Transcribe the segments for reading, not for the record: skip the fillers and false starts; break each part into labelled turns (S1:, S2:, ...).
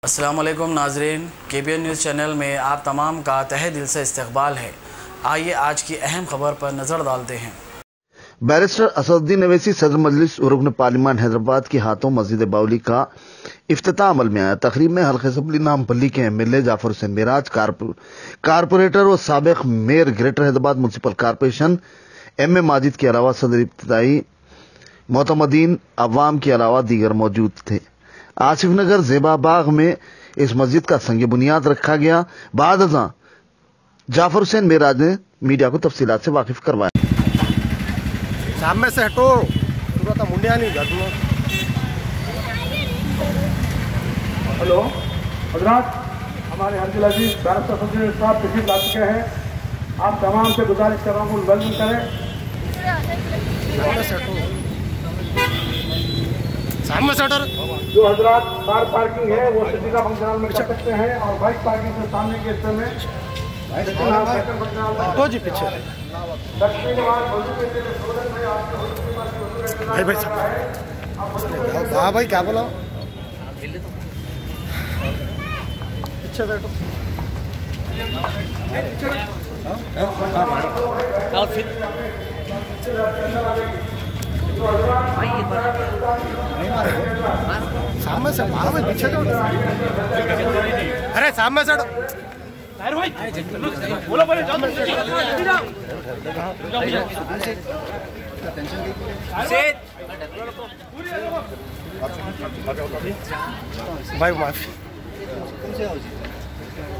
S1: अस्सलाम वालेकुम नाज़रीन, KBN न्यूज़ चैनल में आप तमाम का तहे दिल से इस्तकबाल है। आइए आज की अहम खबर पर नज़र डालते हैं।
S2: बैरिस्टर असदुद्दीन अवैसी सदर मजलिस और रुकन पार्लिमान हैदराबाद के हाथों मस्जिद बाउली का इफ्तिताह अमल में आया। तकरीब में हल्का असम्बली नामपल्ली के MLA जाफर हुसैन मेराज, कारपोरेटर और साबिक mayor greater Hyderabad municipal corporation MA Majid के अलावा सदर इब्तिदाई मोतमदीन अवाम के अलावा दीगर मौजूद थे। आसिफ नगर ज़ेबा बाग में इस मस्जिद का संग बुनियाद रखा गया। बाद जाफर हुसैन मेराज ने मीडिया को तफसीलात से वाकिफ करवाया।
S3: सामने से हटो, पूरा मुंडिया नहीं घट लो।
S4: हेलो हजरात, हमारे हरदिल अजीज बैरिस्टर असदुद्दीन साहब तशरीफ ला चुके हैं। आप तमाम से गुजारिश कर रहा हूँ वेलकम करें।
S3: सामने से हटो।
S4: जो हजरात कार पार्किंग है वो सिटी का फंक्शन हॉल में कर सकते हैं और बाइक पार्किंग से सामने के हिस्से में
S3: तो जी पीछे भाई भाई क्या बोला, पीछे बैठो। सामने से भाई पीछे जाओ। अरे सामने से बोलो बोले भाई माफी।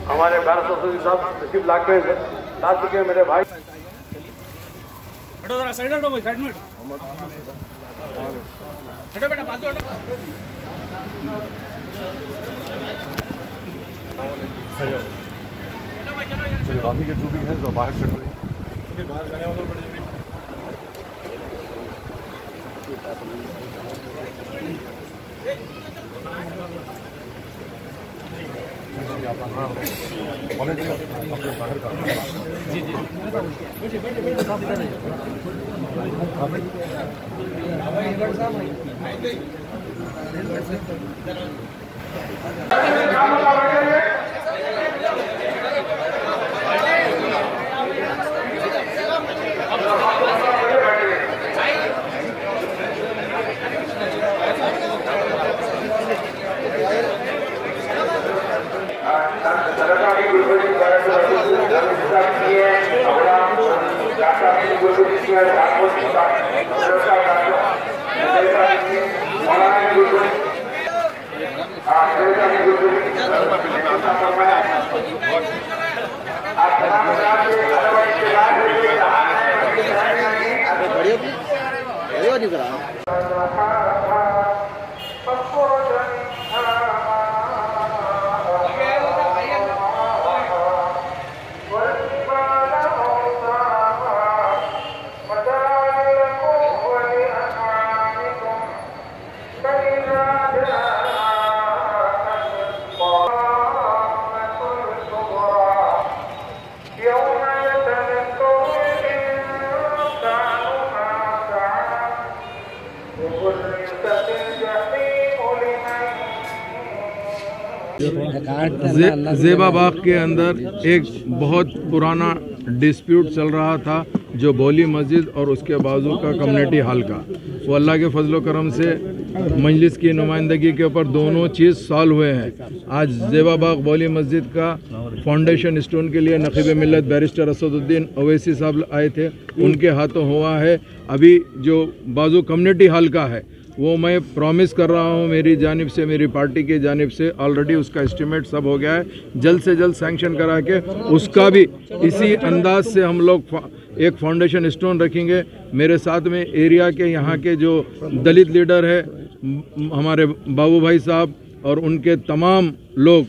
S4: हमारे बैरिस्टर साहब तशरीफ ला चुके हैं मेरे भाई।
S5: साइड हटो भाई, साइड में हटो बेटा, बाजू हटो।
S4: रामी के जो भी है जो बाहर से बाहर जाने वालों को जी जी
S6: ज़ेबा बाग के अंदर एक बहुत पुराना डिस्प्यूट चल रहा था जो बोली मस्जिद और उसके बाजू का कम्युनिटी हॉल का। वो अल्लाह के फजलो करम से मजलिस की नुमाइंदगी के ऊपर दोनों चीज़ सॉल्व हुए हैं। आज ज़ेबा बाग बोली मस्जिद का फाउंडेशन स्टोन के लिए नक़ीब मिल्लत बैरिस्टर असदुद्दीन अवैसी साहब आए थे, उनके हाथों हुआ है। अभी जो बाजू कम्युनिटी हॉल का है वो मैं प्रॉमिस कर रहा हूँ मेरी जानिब से, मेरी पार्टी की जानिब से ऑलरेडी उसका एस्टिमेट सब हो गया है। जल्द से जल्द सैंक्शन करा के उसका भी इसी अंदाज से हम लोग एक फाउंडेशन स्टोन रखेंगे। मेरे साथ में एरिया के यहाँ के जो दलित लीडर है हमारे बाबू भाई साहब और उनके तमाम लोग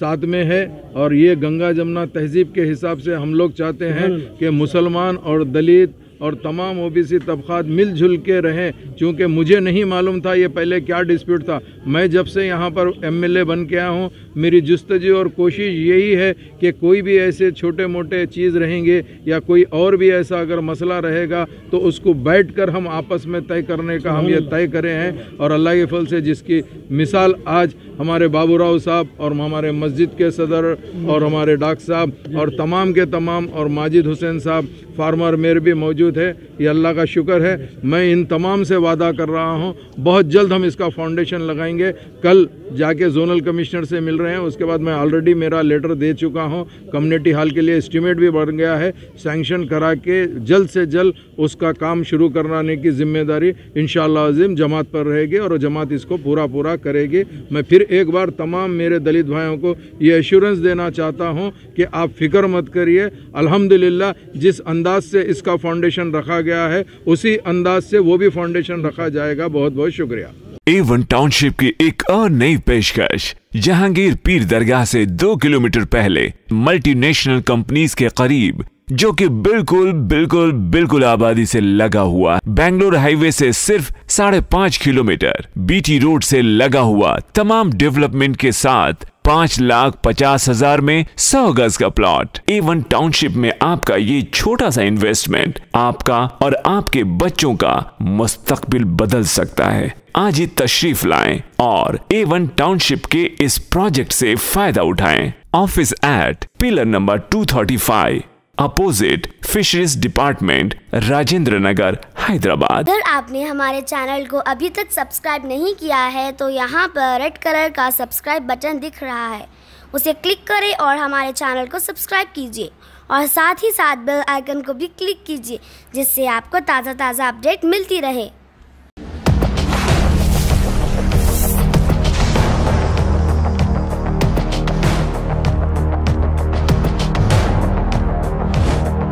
S6: साथ में है। और ये गंगा जमुना तहजीब के हिसाब से हम लोग चाहते हैं कि मुसलमान और दलित और तमाम ओबीसी तबकात मिलजुल के रहें, क्योंकि मुझे नहीं मालूम था ये पहले क्या डिस्प्यूट था। मैं जब से यहाँ पर एमएलए बन के आया हूँ, मेरी जुस्तजू और कोशिश यही है कि कोई भी ऐसे छोटे मोटे चीज़ रहेंगे या कोई और भी ऐसा अगर मसला रहेगा तो उसको बैठकर हम आपस में तय करने का हम ये तय करे हैं। और अल्लाह के फल से जिसकी मिसाल आज हमारे बाबूराव साहब और हमारे मस्जिद के सदर और हमारे डॉक्टर साहब और तमाम के तमाम और माजिद हुसैन साहब फार्मर मेयर भी मौजूद है, ये अल्लाह का शुक्र है। मैं इन तमाम से वादा कर रहा हूँ बहुत जल्द हम इसका फाउंडेशन लगाएंगे। कल जाके जोनल कमिश्नर से मिल रहे हैं, उसके बाद मैं ऑलरेडी मेरा लेटर दे चुका हूँ। कम्युनिटी हॉल के लिए एस्टीमेट भी बन गया है, सैंक्शन करा के जल्द से जल्द उसका काम शुरू कराने की जिम्मेदारी इंशाअल्लाह अज़ीम जमात पर रहेगी और जमात इसको पूरा करेगी। मैं फिर एक बार तमाम मेरे दलित भाइयों को ये एश्योरेंस देना चाहता हूँ कि आप फिक्र मत करिए। अल्हम्दुलिल्लाह जिस अंदाज से इसका फाउंडेशन रखा गया है उसी अंदाज से वो भी फाउंडेशन रखा जाएगा। बहुत बहुत शुक्रिया।
S7: A1 टाउनशिप की एक और नई पेशकश जहांगीर पीर दरगाह से 2 किलोमीटर पहले मल्टीनेशनल कंपनीज के करीब, जो कि बिल्कुल आबादी से लगा हुआ, बेंगलोर हाईवे से सिर्फ 5.5 किलोमीटर, बीटी रोड से लगा हुआ, तमाम डेवलपमेंट के साथ 5,50,000 में 100 गज का प्लॉट। A1 टाउनशिप में आपका ये छोटा सा इन्वेस्टमेंट आपका और आपके बच्चों का मुस्तकबिल बदल सकता है। आज ही तशरीफ लाएं और A1 टाउनशिप के इस प्रोजेक्ट से फायदा उठाएं। Office at pillar number 235 opposite fisheries department, Rajendra Nagar, Hyderabad.
S8: अगर आपने हमारे चैनल को अभी तक सब्सक्राइब नहीं किया है तो यहाँ पर रेड कलर का सब्सक्राइब बटन दिख रहा है, उसे क्लिक करें और हमारे चैनल को सब्सक्राइब कीजिए और साथ ही साथ बेल आइकन को भी क्लिक कीजिए, जिससे आपको ताज़ा अपडेट मिलती रहे।